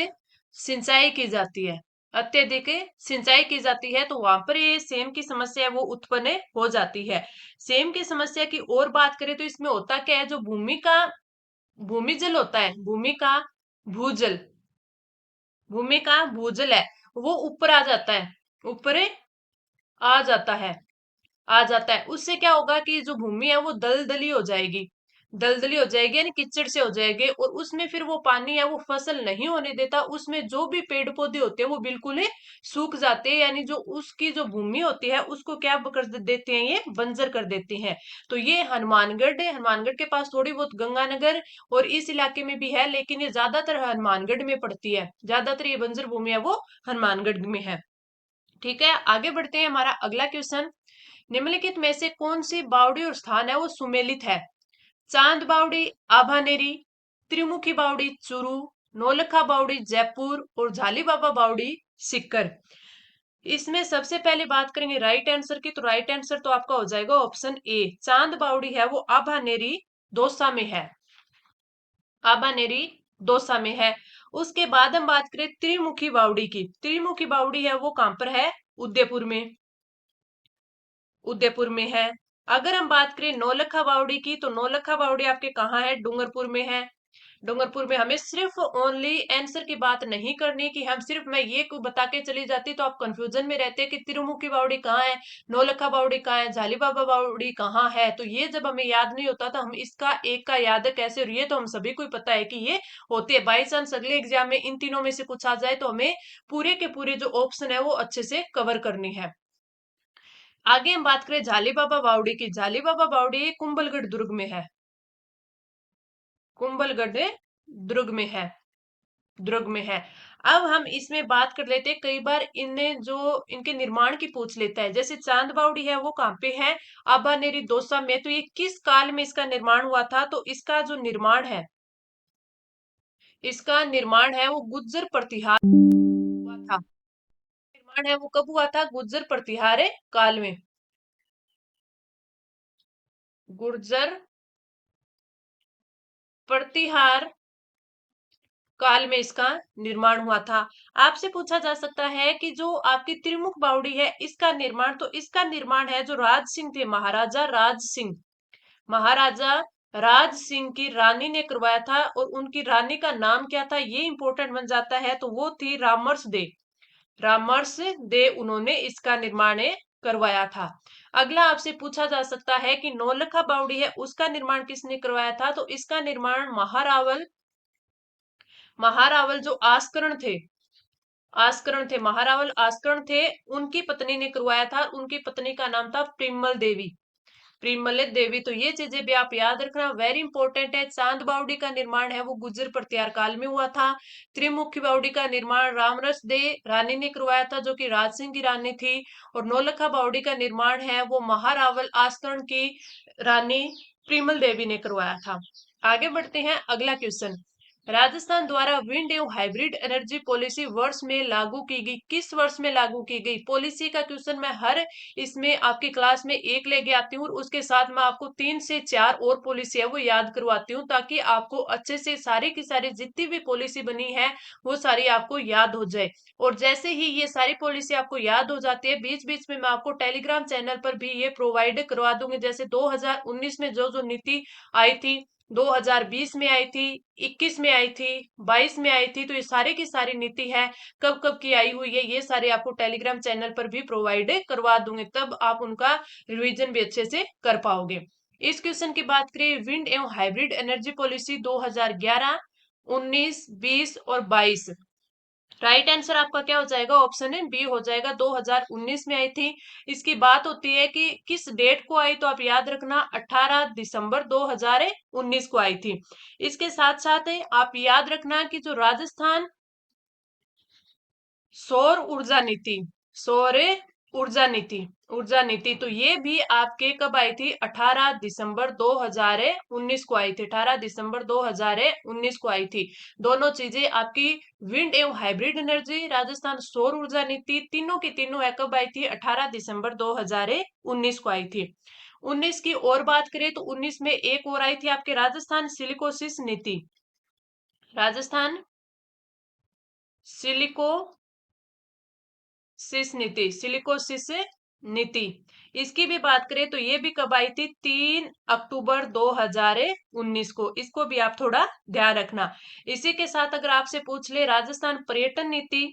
सिंचाई की जाती है, अत्यधिक सिंचाई की जाती है तो वहां पर ये सेम की समस्या है वो उत्पन्न हो जाती है। सेम की समस्या की और बात करें तो इसमें होता क्या है? जो भूमि का भूमिजल होता है, भूमि का भूजल, भूमि का भूजल है वो ऊपर आ जाता है, ऊपर आ जाता है, आ जाता है। उससे क्या होगा कि जो भूमि है वो दलदली हो जाएगी, दलदली हो जाएगी यानी कीचड़ से हो जाएगी। और उसमें फिर वो पानी है वो फसल नहीं होने देता, उसमें जो भी पेड़ पौधे होते हैं वो बिल्कुल ही सूख जाते हैं, यानी जो उसकी जो भूमि होती है उसको क्या कर देते हैं? ये बंजर कर देते हैं। तो ये हनुमानगढ़ है, हनुमानगढ़ के पास थोड़ी बहुत गंगानगर और इस इलाके में भी है, लेकिन ये ज्यादातर हनुमानगढ़ में पड़ती है, ज्यादातर ये बंजर भूमि है वो हनुमानगढ़ में है। ठीक है, आगे बढ़ते हैं। हमारा अगला क्वेश्चन, निम्नलिखित में से कौन सी बावड़ी और स्थान है वो सुमेलित है? चांद बावड़ी, आभानेरी, त्रिमुखी बावड़ी चूरू, नौलखा बावड़ी जयपुर और झाली बाबा बावड़ी सीकर। इसमें सबसे पहले बात करेंगे राइट आंसर की, तो राइट आंसर तो आपका हो जाएगा ऑप्शन ए, चांद बावड़ी है वो आभानेरी दौसा में है, आभानेरी दौसा में है। उसके बाद हम बात करें त्रिमुखी बावड़ी की, त्रिमुखी बावड़ी है वो कहां पर है? उदयपुर में, उदयपुर में है। अगर हम बात करें नौलखा बावड़ी की तो नौलखा बावड़ी आपके कहाँ है? डूंगरपुर में है, डूंगरपुर में। हमें सिर्फ ओनली आंसर की बात नहीं करनी कि हम सिर्फ मैं ये को बता के चली जाती तो आप कंफ्यूजन में रहते कि तिरुमुखी बावड़ी कहाँ है, नौलखा बावड़ी कहाँ है, झाली बाबा बावड़ी कहाँ है। तो ये जब हमें याद नहीं होता तो हम इसका एक का याद कैसे? और ये तो हम सभी को ही पता है कि ये होते हैं। बाई चांस अगले एग्जाम में इन तीनों में से कुछ आ जाए तो हमें पूरे के पूरे जो ऑप्शन है वो अच्छे से कवर करनी है। आगे हम बात करें झाली बाबा बावड़ी की, झाली बाबा बावड़ी कुंभलगढ़ दुर्ग में है, कुंभलगढ़ दुर्ग में है, दुर्ग में है। अब हम इसमें बात कर लेते हैं, कई बार इन्हें जो इनके निर्माण की पूछ लेता है, जैसे चांद बावड़ी है वो कहाँ पे है, आबानेरी दौसा में, तो ये किस काल में इसका निर्माण हुआ था, तो इसका जो निर्माण है, इसका निर्माण है वो गुज्जर प्रतिहार हुआ था। निर्माण है वो कब हुआ था, गुर्जर प्रतिहार काल में, गुर्जर प्रतिहार काल में इसका निर्माण हुआ था। आपसे पूछा जा सकता है कि जो आपकी त्रिमुख बावड़ी है इसका निर्माण, तो इसका निर्माण है जो राज सिंह थे, महाराजा राज सिंह, महाराजा राज सिंह की रानी ने करवाया था, और उनकी रानी का नाम क्या था ये इंपॉर्टेंट बन जाता है, तो वो थी रामर्स दे, रामर्स दे, उन्होंने इसका निर्माण करवाया था। अगला आपसे पूछा जा सकता है कि नौलखा बावड़ी है उसका निर्माण किसने करवाया था, तो इसका निर्माण महारावल, महारावल जो आस्करण थे, आस्करण थे, महारावल आस्करण थे, उनकी पत्नी ने करवाया था, उनकी पत्नी का नाम था प्रिमल देवी, प्रिमल देवी। तो ये चीजें भी आप याद रखना, वेरी इंपॉर्टेंट है। चांद बावड़ी का निर्माण है वो गुर्जर प्रतिहार काल में हुआ था। त्रिमुखी बावड़ी का निर्माण रामरस दे रानी ने करवाया था, जो कि राज सिंह की रानी थी। और नौलखा बावड़ी का निर्माण है वो महारावल आस्करण की रानी प्रिमल देवी ने करवाया था। आगे बढ़ते हैं, अगला क्वेश्चन, राजस्थान द्वारा विंड एवं हाइब्रिड एनर्जी पॉलिसी वर्ष में लागू की गई, किस वर्ष में लागू की गई? पॉलिसी का क्वेश्चन मैं हर इसमें आपकी क्लास में एक लेके आती हूँ, और उसके साथ मैं आपको 3 से 4 और पॉलिसी है वो याद करवाती हूँ, ताकि आपको अच्छे से सारी की सारी जितनी भी पॉलिसी बनी है वो सारी आपको याद हो जाए। और जैसे ही ये सारी पॉलिसी आपको याद हो जाती है, बीच बीच में मैं आपको टेलीग्राम चैनल पर भी ये प्रोवाइड करवा दूंगी। जैसे 2019 में जो जो नीति आई थी, 2020 में आई थी, 21 में आई थी, 22 में आई थी, तो ये सारी की सारी नीति है कब कब की आई हुई है, ये सारे आपको टेलीग्राम चैनल पर भी प्रोवाइड करवा दूंगे, तब आप उनका रिवीजन भी अच्छे से कर पाओगे। इस क्वेश्चन की बात करें, विंड एवं हाइब्रिड एनर्जी पॉलिसी 2011, 19, 20 और 22, राइट आंसर आपका क्या हो जाएगा, ऑप्शन है बी हो जाएगा, 2019 में आई थी। इसकी बात होती है कि किस डेट को आई, तो आप याद रखना 18 दिसंबर 2019 को आई थी। इसके साथ साथ आप याद रखना कि जो राजस्थान सौर ऊर्जा नीति, सौर ऊर्जा नीति, ऊर्जा नीति, तो ये भी आपके कब आई थी, 18 दिसंबर 2019 को आई थी, 18 दिसंबर 2019 को आई थी। दोनों चीजें आपकी विंड एवं हाइब्रिड एनर्जी, राजस्थान सौर ऊर्जा नीति, तीनों की तीनों है कब आई थी, 18 दिसंबर 2019 को आई थी। 19 की और बात करें तो 19 में एक और आई थी आपके राजस्थान सिलिकोसिस नीति, राजस्थान सिलिको सिस नीति, सिलिकोसिस नीति, इसकी भी बात करें तो ये भी कब आई थी, 3 अक्टूबर 2019 को, इसको भी आप थोड़ा ध्यान रखना। इसी के साथ अगर आपसे पूछ ले राजस्थान पर्यटन नीति,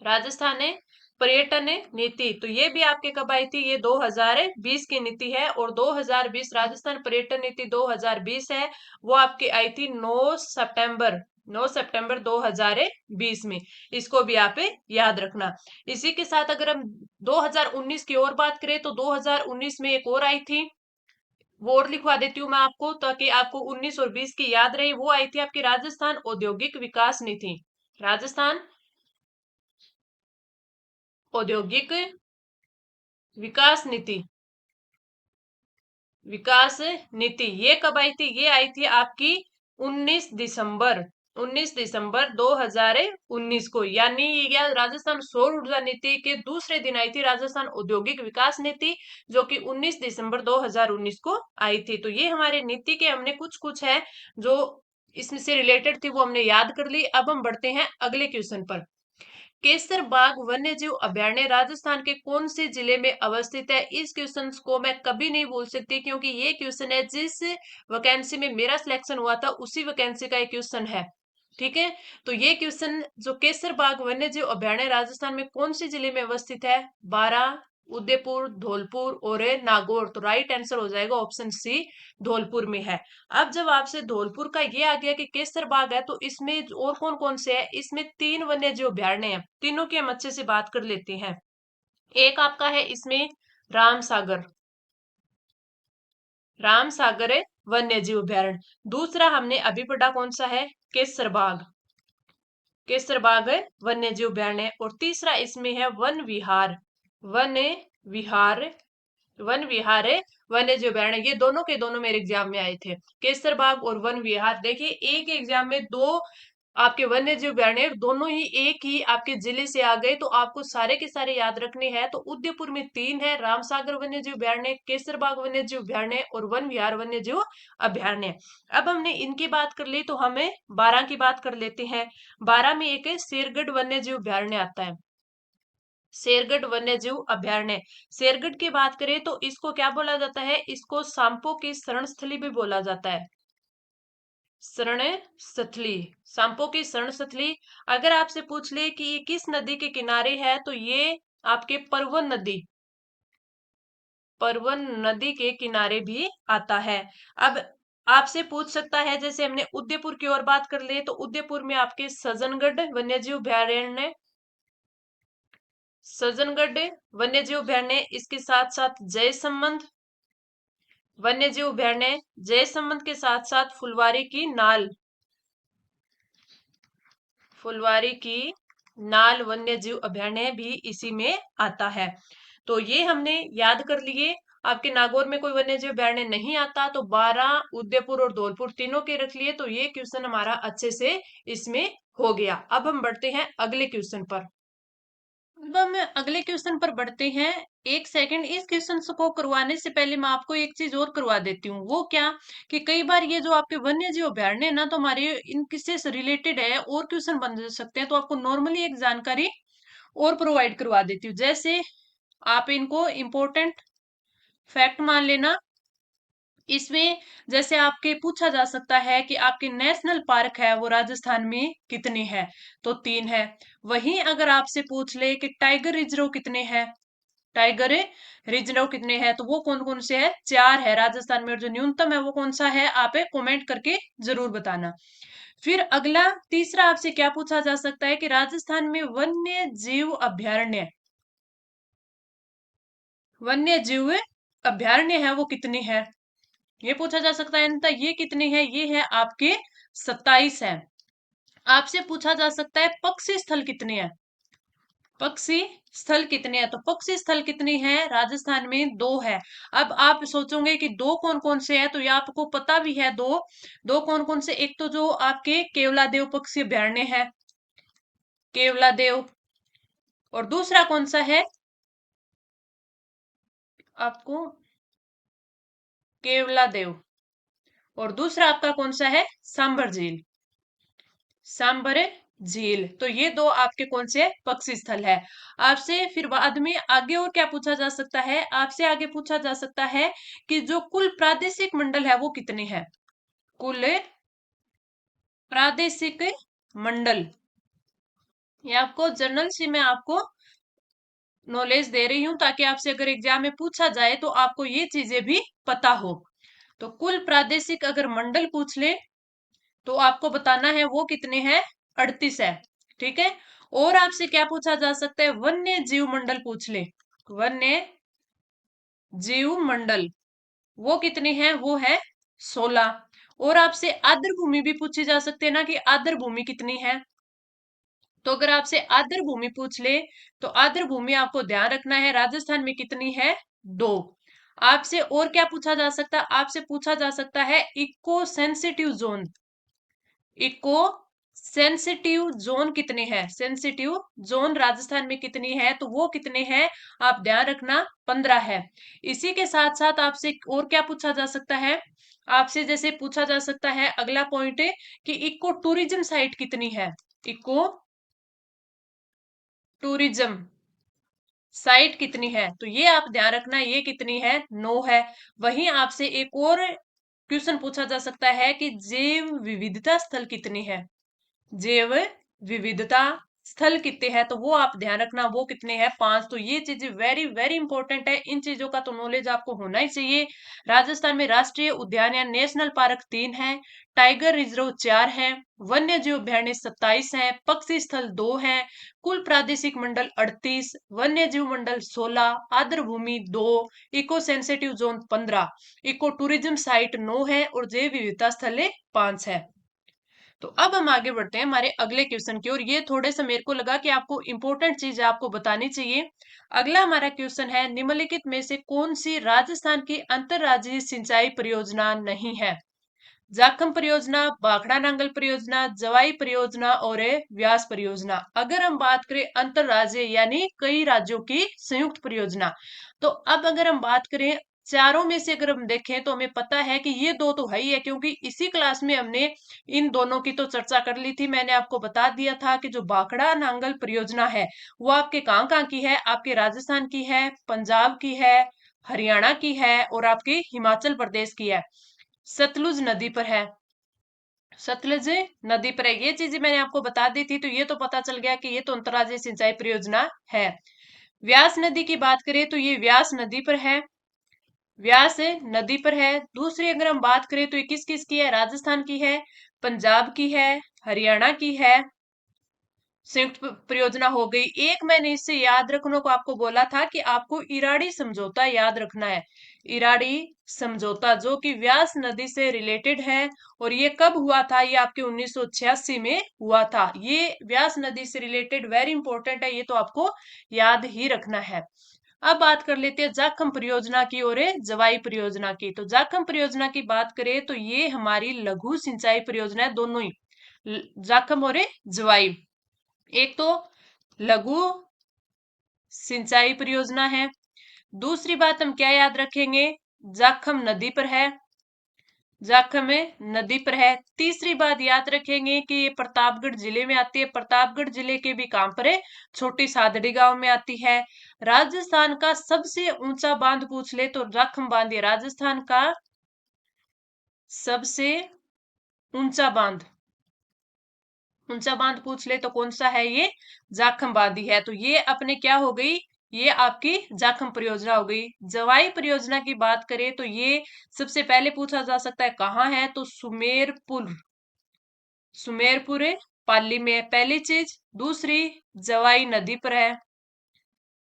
राजस्थान है पर्यटन नीति, तो ये भी आपके कब आई थी, ये 2020 की नीति है, और 2020 राजस्थान पर्यटन नीति 2020 है, वो आपकी आई थी 9 सितंबर, 9 सितंबर 2020 में, इसको भी आप याद रखना। इसी के साथ अगर हम 2019 की और बात करें तो 2019 में एक और आई थी, वो और लिखवा देती हूँ मैं आपको, ताकि आपको 19 और 20 की याद रहे, वो आई थी आपकी राजस्थान औद्योगिक विकास नीति, राजस्थान औद्योगिक विकास नीति, विकास नीति, ये कब आई थी, ये आई थी आपकी 19 दिसंबर, 19 दिसंबर 2019 को, यानी ये राजस्थान सौर ऊर्जा नीति के दूसरे दिन आई थी राजस्थान औद्योगिक विकास नीति, जो कि 19 दिसंबर 2019 को आई थी। तो ये हमारे नीति के हमने कुछ कुछ है जो इसमें से रिलेटेड थी वो हमने याद कर ली। अब हम बढ़ते हैं अगले क्वेश्चन पर, केसर बाग वन्य जीव अभयारण्य राजस्थान के कौन से जिले में अवस्थित है? इस क्वेश्चन को मैं कभी नहीं भूल सकती, क्योंकि ये क्वेश्चन है जिस वैकेंसी में मेरा सिलेक्शन हुआ था उसी वैकेंसी का एक क्वेश्चन है, ठीक है। तो ये क्वेश्चन जो केसर बाग वन्य जीव अभयारण्य राजस्थान में कौन से जिले में अवस्थित है, बारां, उदयपुर, धौलपुर और नागौर, तो राइट आंसर हो जाएगा ऑप्शन सी, धौलपुर में है। अब जब आपसे धौलपुर का ये आ गया कि केसर बाग है, तो इसमें और कौन कौन से है, इसमें 3 वन्य जीव अभयारण्य हैं, तीनों की हम अच्छे से बात कर लेते हैं। एक आपका है इसमें राम सागर, राम सागर है वन्य जीव अभ्यारण्य। दूसरा हमने अभी पढ़ा कौन सा है, केसरबाग, केसरबाग वन्य जीव अभ्यारण्य। और तीसरा इसमें है वन विहार, वन विहार, वन विहार वन्य जीव अभ्यारण्य। ये दोनों के दोनों मेरे एग्जाम में आए थे, केसरबाग और वन विहार। देखिए एक एग्जाम में दो आपके वन्य जीव अभ्यारण्य दोनों ही एक ही आपके जिले से आ गए, तो आपको सारे के सारे याद रखने हैं। तो उदयपुर में 3 है, रामसागर वन्य जीव अभ्यारण्य, केसरबाग वन्य जीव अभ्यारण्य और वन विहार वन्य जीव अभ्यारण्य। अब हमने इनकी बात कर ली, तो हमें 12 की बात कर लेते हैं। 12 में एक है शेरगढ़ वन्य जीव अभ्यारण्य आता है, शेरगढ़ वन्य जीव अभ्यारण्य। शेरगढ़ की बात करें तो इसको क्या बोला जाता है, इसको सांपों की शरण स्थली भी बोला जाता है, शरण स्थली, सांपों की शरण स्थली। अगर आपसे पूछ ले कि ये किस नदी के किनारे है, तो ये आपके परवन नदी, परवन नदी के किनारे भी आता है। अब आपसे पूछ सकता है, जैसे हमने उदयपुर की ओर बात कर ले, तो उदयपुर में आपके सज्जनगढ़ वन्यजीव अभ्यारण्य, सज्जनगढ़ वन्यजीव अभ्यारण्य, इसके साथ साथ जयसंबंध वन्यजीव अभ्यारण्य, जयसंबंध के साथ साथ फुलवारी की नाल, फुलवारी की नाल वन्यजीव अभ्यारण्य भी इसी में आता है। तो ये हमने याद कर लिए। आपके नागौर में कोई वन्यजीव अभ्यारण्य नहीं आता, तो 12 उदयपुर और धौलपुर तीनों के रख लिए, तो ये क्वेश्चन हमारा अच्छे से इसमें हो गया। अब हम बढ़ते हैं अगले क्वेश्चन पर। अब हम अगले क्वेश्चन पर बढ़ते हैं। एक सेकंड, इस क्वेश्चन को करवाने से पहले मैं आपको एक चीज और करवा देती हूँ। वो क्या, कि कई बार ये जो आपके वन्य जीव अभ्यारण्य है ना, तो हमारे इनसे रिलेटेड है और क्वेश्चन बन सकते हैं, तो आपको नॉर्मली एक जानकारी और प्रोवाइड करवा देती हूँ। जैसे आप इनको इम्पोर्टेंट फैक्ट मान लेना। इसमें जैसे आपके पूछा जा सकता है कि आपके नेशनल पार्क है वो राजस्थान में कितने हैं, तो 3 है। वहीं अगर आपसे पूछ ले कि टाइगर रिजर्व कितने हैं, टाइगर रिजर्व कितने हैं, तो वो कौन कौन से है, 4 है राजस्थान में। और जो न्यूनतम है वो कौन सा है, आप कमेंट करके जरूर बताना। फिर अगला तीसरा आपसे क्या पूछा जा सकता है कि राजस्थान में वन्य जीव अभ्यारण्य, वन्य जीव अभ्यारण्य है वो कितने हैं, ये पूछा जा सकता है। अनंता ये कितने हैं, ये है आपके 27 है। आपसे पूछा जा सकता है पक्षी स्थल कितने हैं, पक्षी स्थल कितने हैं, तो पक्षी स्थल कितने हैं राजस्थान में 2 है। अब आप सोचोगे कि 2 कौन कौन से हैं, तो ये आपको पता भी है। दो दो कौन कौन से, एक तो जो आपके केवलादेव पक्षी अभ्यारण्य है, केवलादेव, और दूसरा कौन सा है आपको, केवलादेव, और दूसरा आपका कौन सा है, सांभर झील, सांभर झील। तो ये 2 आपके कौन से पक्षी स्थल है। आपसे फिर बाद में आगे और क्या पूछा जा सकता है, आपसे आगे पूछा जा सकता है कि जो कुल प्रादेशिक मंडल है वो कितने हैं, कुल प्रादेशिक मंडल। ये आपको जनरल से मैं आपको नॉलेज दे रही हूं, ताकि आपसे अगर एग्जाम में पूछा जाए तो आपको ये चीजें भी पता हो। तो कुल प्रादेशिक अगर मंडल पूछ ले, तो आपको बताना है वो कितने हैं, 38 है। ठीक है। और आपसे क्या पूछा जा सकता है, वन्य जीव मंडल पूछ ले, वन्य जीव मंडल वो कितने हैं, वो है 16। और आपसे आर्द्र भूमि भी पूछी जा सकती है ना, कि आर्द्र भूमि कितनी है। तो अगर आपसे आर्द्र भूमि पूछ ले, तो आर्द्र भूमि आपको ध्यान रखना है राजस्थान में कितनी है, 2। आपसे और क्या पूछा जा सकता है, आपसे पूछा जा सकता है eco sensitive zone, eco sensitive zone कितने हैं, सेंसिटिव जोन राजस्थान में कितनी है, तो वो कितने हैं, आप ध्यान रखना, 15 है। इसी के साथ साथ आपसे और क्या पूछा जा सकता है, आपसे जैसे पूछा जा सकता है अगला पॉइंट है कि इको टूरिज्म साइट कितनी है, इको टूरिज्म साइट कितनी है, तो ये आप ध्यान रखना, ये कितनी है, 9 है। वहीं आपसे एक और क्वेश्चन पूछा जा सकता है कि जैव विविधता स्थल कितनी है, जैव विविधता स्थल कितने हैं, तो वो आप ध्यान रखना, वो कितने हैं, 5। तो ये चीजें वेरी वेरी इंपॉर्टेंट है, इन चीजों का तो नॉलेज आपको होना ही चाहिए। राजस्थान में राष्ट्रीय उद्यान या नेशनल पार्क 3 है, टाइगर रिजर्व 4 है, वन्य जीव अभ्यारण्य 27 है, पक्षी स्थल 2 है, कुल प्रादेशिक मंडल 38, वन्य जीव मंडल 16, आर्द्र भूमि 2, eco sensitive zone 15, eco tourism site 9 है और जैव विविधता स्थल 5 है। तो अब हम आगे बढ़ते हैं हमारे अगले क्वेश्चन की ओर। ये थोड़े से मेरे को लगा कि आपको इंपॉर्टेंट चीज आपको बतानी चाहिए। अगला हमारा क्वेश्चन है, निम्नलिखित में से कौन सी राजस्थान की अंतरराज्यीय सिंचाई परियोजना नहीं है? जाखम परियोजना, भाखड़ा नांगल परियोजना, जवाई परियोजना और व्यास परियोजना। अगर हम बात करें अंतरराज्यीय यानी कई राज्यों की संयुक्त परियोजना, तो अब अगर हम बात करें चारों में से, अगर हम देखें तो हमें पता है कि ये दो तो है ही है, क्योंकि इसी क्लास में हमने इन दोनों की तो चर्चा कर ली थी। मैंने आपको बता दिया था कि जो भाखड़ा नांगल परियोजना है वो आपके कहाँ की है, आपके राजस्थान की है, पंजाब की है, हरियाणा की है और आपकी हिमाचल प्रदेश की है, सतलुज नदी पर है। सतलुज नदी पर है, ये चीजें मैंने आपको बता दी थी, तो ये तो पता चल गया कि ये तो अंतरराज्यीय सिंचाई परियोजना है। व्यास नदी की बात करें तो ये व्यास नदी पर है, व्यास नदी पर है। दूसरी अगर हम बात करें तो ये किस किस की है, राजस्थान की है, पंजाब की है, हरियाणा की है, संयुक्त परियोजना हो गई। एक मैंने इससे याद रखने को आपको बोला था कि आपको इराड़ी समझौता याद रखना है, इराड़ी समझौता जो कि व्यास नदी से रिलेटेड है। और ये कब हुआ था, ये आपके 1986 में हुआ था। ये व्यास नदी से रिलेटेड वेरी इंपॉर्टेंट है, ये तो आपको याद ही रखना है। अब बात कर लेते हैं जाखम परियोजना की और जवाई परियोजना की। तो जाखम परियोजना की बात करें तो ये हमारी लघु सिंचाई परियोजना है, दोनों ही, जाखम और जवाई। एक तो लघु सिंचाई परियोजना है, दूसरी बात हम क्या याद रखेंगे, जाखम नदी पर है, जाखम नदी पर है। तीसरी बात याद रखेंगे कि ये प्रतापगढ़ जिले में आती है, प्रतापगढ़ जिले के भी काम पर है, छोटी सादड़ी गांव में आती है। राजस्थान का सबसे ऊंचा बांध पूछ ले तो जाखम बांध है, राजस्थान का सबसे ऊंचा बांध, ऊंचा बांध पूछ ले तो कौन सा है, ये जाखम बांध ही है। तो ये अपने क्या हो गई, ये आपकी जाखम परियोजना हो गई। जवाई परियोजना की बात करें तो ये सबसे पहले पूछा जा सकता है कहाँ है, तो सुमेरपुर, सुमेरपुर पाली में है पहली चीज। दूसरी, जवाई नदी पर है,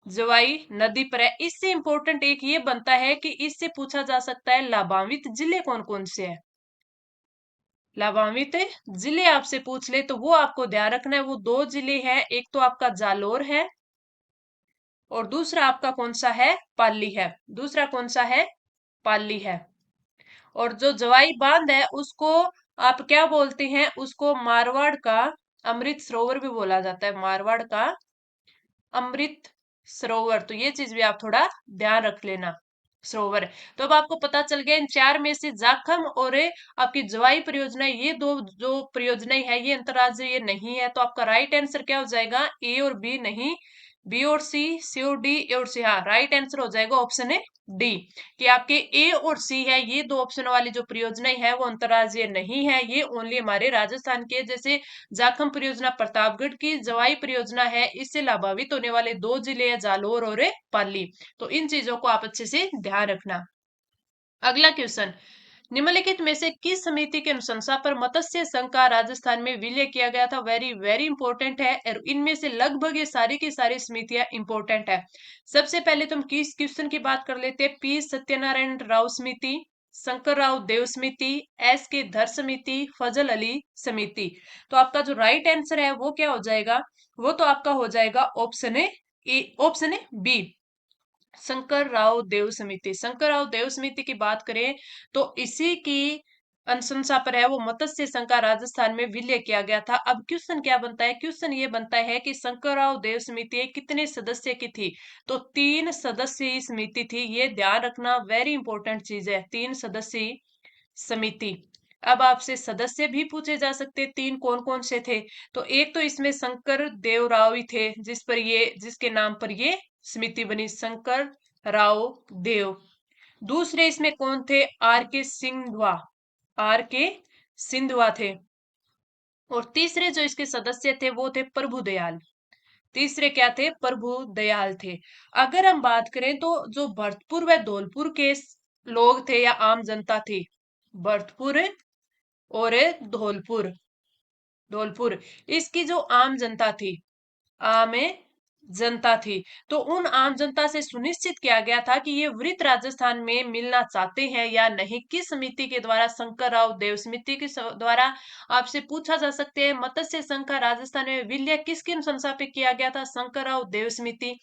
जवाई नदी पर है। इससे इंपॉर्टेंट एक ये बनता है कि इससे पूछा जा सकता है लाभान्वित जिले कौन कौन से हैं, लाभान्वित जिले आपसे पूछ ले तो वो आपको ध्यान रखना है, वो 2 जिले हैं, एक तो आपका जालोर है और दूसरा आपका कौन सा है, पाली है, दूसरा कौन सा है, पाली है। और जो जवाई बांध है उसको आप क्या बोलते हैं, उसको मारवाड़ का अमृत सरोवर भी बोला जाता है, मारवाड़ का अमृत सरोवर। तो ये चीज भी आप थोड़ा ध्यान रख लेना, सरोवर है। तो अब आपको पता चल गया इन चार में से जाखम और आपकी जवाई परियोजना, ये दो जो परियोजनाएं है ये अंतरराज्यीय नहीं है। तो आपका राइट आंसर क्या हो जाएगा, ए और बी नहीं, बी और सी और डी, ए और सी। हाँ, राइट आंसर हो जाएगा ऑप्शन है डी, कि आपके ए और सी है, ये दो ऑप्शन वाली जो परियोजनाएं है वो अंतरराज्यीय नहीं है, ये ओनली हमारे राजस्थान के। जैसे जाखम परियोजना प्रतापगढ़ की, जवाई परियोजना है इससे लाभान्वित होने वाले 2 जिले हैं जालोर और पाली। तो इन चीजों को आप अच्छे से ध्यान रखना। अगला क्वेश्चन, निम्नलिखित में से किस समिति के अनुशंसा पर मत्स्य संघ का राजस्थान में विलय किया गया था? वेरी वेरी इंपॉर्टेंट है, और इनमें से लगभग ये सारी की सारी समितियां इंपॉर्टेंट है। सबसे पहले तुम किस क्वेश्चन की बात कर लेते हैं, पी सत्यनारायण राव समिति, शंकर राव देव समिति, एस के धर समिति, फजल अली समिति। तो आपका जो राइट आंसर है वो क्या हो जाएगा, वो तो आपका हो जाएगा ऑप्शन ए, ऑप्शन है बी, शंकर राव देव समिति। शंकर राव देव समिति की बात करें तो इसी की अनुशंसा पर है वो मत्स्य संघ का राजस्थान में विलय किया गया था। अब क्वेश्चन क्या बनता है, क्वेश्चन ये बनता है कि शंकर राव देव समिति कितने सदस्य की थी, तो 3 सदस्यीय समिति थी, ये ध्यान रखना, वेरी इंपॉर्टेंट चीज है, 3 सदस्यीय समिति। अब आपसे सदस्य भी पूछे जा सकते, 3 कौन कौन से थे, तो एक तो इसमें शंकर देव राव ही थे, जिस पर ये, जिसके नाम पर ये समिति बनी, शंकर राव देव। दूसरे इसमें कौन थे, आर के सिंधवा, आर के सिंधवा थे। और तीसरे जो इसके सदस्य थे वो थे प्रभुदयाल, तीसरे क्या थे? प्रभु दयाल थे। अगर हम बात करें तो जो भरतपुर व धौलपुर के लोग थे या आम जनता थी, भरतपुर और धौलपुर, धौलपुर, इसकी जो आम जनता थी, आम जनता थी, तो उन आम जनता से सुनिश्चित किया गया था कि ये वृत्त राजस्थान में मिलना चाहते हैं या नहीं। किस समिति के द्वारा? शंकर राव देव समिति के द्वारा आपसे पूछा जा सकते हैं। मत्स्य संघ का राजस्थान में विलय किसके अनुशंसा पे किया गया था? शंकर राव देव समिति।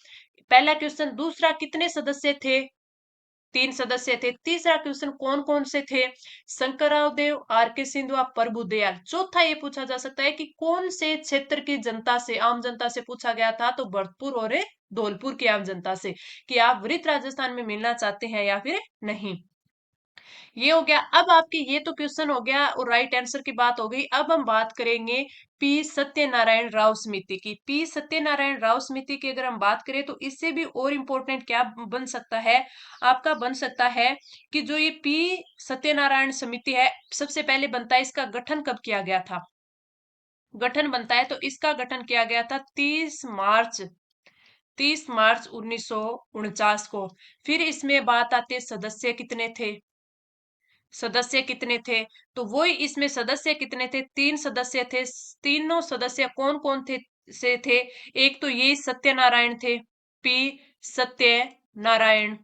पहला क्वेश्चन। दूसरा, कितने सदस्य थे? 3 सदस्य थे। तीसरा क्वेश्चन, कौन कौन से थे? शंकरराव देव, आर के सिंधुआ, प्रभुदयाल। चौथा ये पूछा जा सकता है कि कौन से क्षेत्र की जनता से, आम जनता से पूछा गया था? तो भरतपुर और धौलपुर की आम जनता से, कि आप वृत्त राजस्थान में मिलना चाहते हैं या फिर नहीं। ये हो गया। अब आपके ये तो क्वेश्चन हो गया और राइट आंसर की बात हो गई। अब हम बात करेंगे पी सत्यनारायण राव समिति की। पी सत्यनारायण राव समिति की अगर हम बात करें तो इससे भी और इम्पोर्टेंट क्या बन सकता है आपका? बन सकता है कि जो ये पी सत्यनारायण समिति है, सबसे पहले बनता है, इसका गठन कब किया गया था? गठन बनता है तो इसका गठन किया गया था 30 मार्च 1949 को। फिर इसमें बात आती है सदस्य कितने थे? सदस्य कितने थे? तो वो इसमें सदस्य कितने थे? 3 सदस्य थे। तीनों सदस्य कौन कौन थे? से थे, एक तो ये सत्यनारायण थे, पी सत्यनारायण,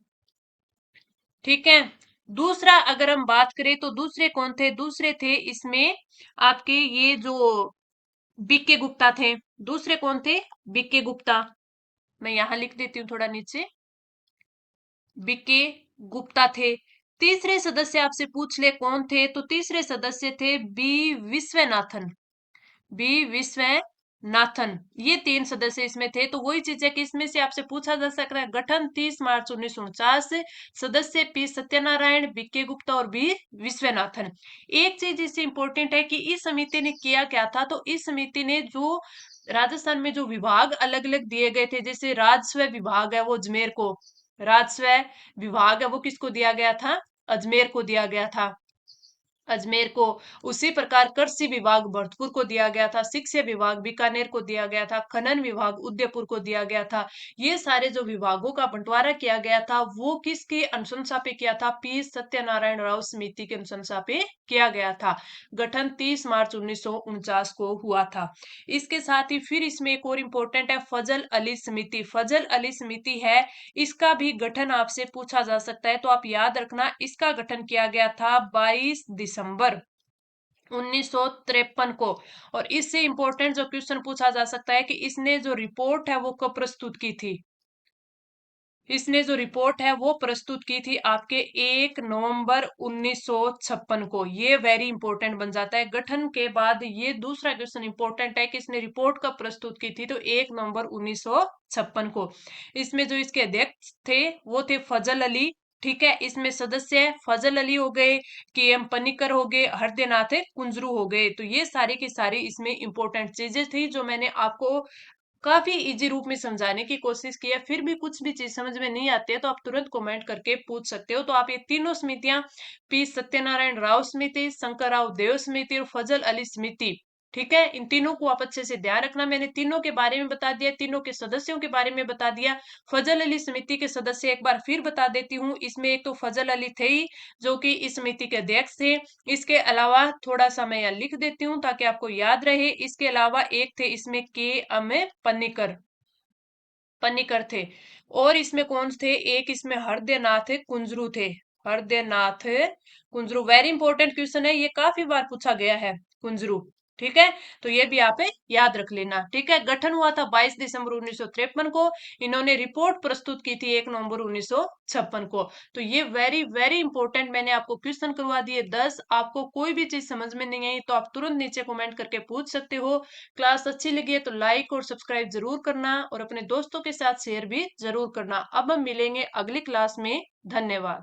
ठीक है। दूसरा अगर हम बात करें तो दूसरे कौन थे? दूसरे थे इसमें आपके ये जो बीके गुप्ता थे। दूसरे कौन थे? बीके गुप्ता। मैं यहां लिख देती हूँ थोड़ा नीचे, बीके गुप्ता थे। तीसरे सदस्य आपसे पूछ ले कौन थे, तो तीसरे सदस्य थे बी विश्वनाथन। बी विश्वनाथन, ये 3 सदस्य इसमें थे। तो वही चीज है कि इसमें से आपसे पूछा जा सकता है गठन 30 मार्च 1949, सदस्य पी सत्यनारायण, बीके गुप्ता और बी विश्वनाथन। एक चीज इससे इंपॉर्टेंट है कि इस समिति ने किया क्या था? तो इस समिति ने जो राजस्थान में जो विभाग अलग अलग दिए गए थे, जैसे राजस्व विभाग है वो अजमेर को, राजस्व विभाग है वो किसको दिया गया था? अजमेर को दिया गया था, अजमेर को। उसी प्रकार कृषि विभाग भरतपुर को दिया गया था, शिक्षा विभाग बीकानेर को दिया गया था, खनन विभाग उदयपुर को दिया गया था। ये सारे जो विभागों का बंटवारा किया गया था वो किसकी अनुशंसा पे किया था? पी सत्यनारायण राव समिति के अनुशंसा पे किया गया था। गठन 30 मार्च 1949 को हुआ था। इसके साथ ही फिर इसमें एक और इम्पोर्टेंट है फजल अली समिति। फजल अली समिति है, इसका भी गठन आपसे पूछा जा सकता है, तो आप याद रखना इसका गठन किया गया था 22 दिसंबर 1953 को। और इससे इंपॉर्टेंट जो क्वेश्चन पूछा जा सकता है कि इसने जो रिपोर्ट है वो कब प्रस्तुत की थी? इसने जो रिपोर्ट है वो प्रस्तुत की थी आपके 1 नवंबर 1956 को। ये वेरी इंपॉर्टेंट बन जाता है। गठन के बाद ये दूसरा क्वेश्चन इंपॉर्टेंट है कि इसने रिपोर्ट कब प्रस्तुत की थी? तो 1 नवंबर 1956 को। इसमें जो इसके अध्यक्ष थे वो थे फजल अली, ठीक है। इसमें सदस्य फजल अली हो गए, के एम पनिकर हो गए, हरदेनाथ कुंजरू हो गए। तो ये सारी की सारी इसमें इंपॉर्टेंट चीजें थी जो मैंने आपको काफी इजी रूप में समझाने की कोशिश की है। फिर भी कुछ भी चीज समझ में नहीं आती है तो आप तुरंत कमेंट करके पूछ सकते हो। तो आप ये तीनों समितियां, पी सत्यनारायण राव समिति, शंकर राव देव समिति और फजल अली समिति, ठीक है, इन तीनों को आप अच्छे से ध्यान रखना। मैंने तीनों के बारे में बता दिया, तीनों के सदस्यों के बारे में बता दिया। फजल अली समिति के सदस्य एक बार फिर बता देती हूँ। इसमें एक तो फजल अली थे ही जो कि इस समिति के अध्यक्ष थे। इसके अलावा थोड़ा सा मैं यहाँ लिख देती हूँ ताकि आपको याद रहे। इसके अलावा एक थे इसमें के एम पन्नीकर, पन्नीकर थे। और इसमें कौन थे? एक इसमें हरदेनाथ कुंजरू थे, हरदेनाथ कुंजरू। वेरी इंपॉर्टेंट क्वेश्चन है, ये काफी बार पूछा गया है, कुंजरू, ठीक है। तो ये भी आप याद रख लेना, ठीक है। गठन हुआ था 22 दिसंबर 1953 को। इन्होंने रिपोर्ट प्रस्तुत की थी 1 नवंबर 1956 को। तो ये वेरी वेरी इंपॉर्टेंट मैंने आपको क्वेश्चन करवा दिए 10। आपको कोई भी चीज समझ में नहीं आई तो आप तुरंत नीचे कमेंट करके पूछ सकते हो। क्लास अच्छी लगी है तो लाइक और सब्सक्राइब जरूर करना और अपने दोस्तों के साथ शेयर भी जरूर करना। अब हम मिलेंगे अगली क्लास में। धन्यवाद।